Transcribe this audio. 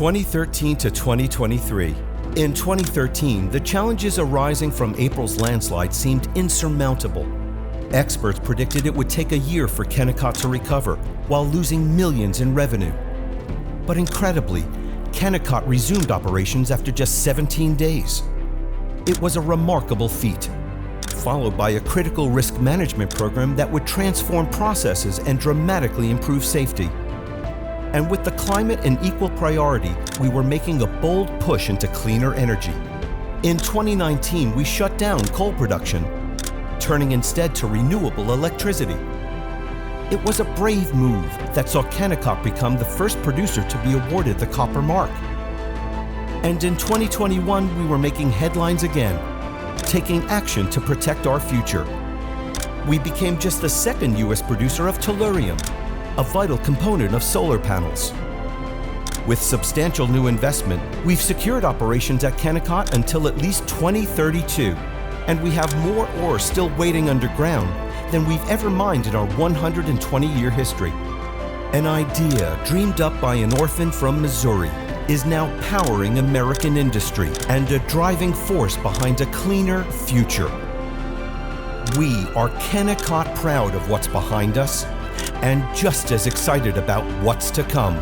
2013 to 2023. In 2013, the challenges arising from April's landslide seemed insurmountable. Experts predicted it would take a year for Kennecott to recover, while losing millions in revenue. But incredibly, Kennecott resumed operations after just 17 days. It was a remarkable feat, followed by a critical risk management program that would transform processes and dramatically improve safety. And with the climate an equal priority, we were making a bold push into cleaner energy. In 2019, we shut down coal production, turning instead to renewable electricity. It was a brave move that saw Kennecott become the first producer to be awarded the Copper Mark. And in 2021, we were making headlines again, taking action to protect our future. We became just the second U.S. producer of tellurium, a vital component of solar panels. With substantial new investment, we've secured operations at Kennecott until at least 2032, and we have more ore still waiting underground than we've ever mined in our 120-year history. An idea dreamed up by an orphan from Missouri is now powering American industry and a driving force behind a cleaner future. We are Kennecott proud of what's behind us and just as excited about what's to come.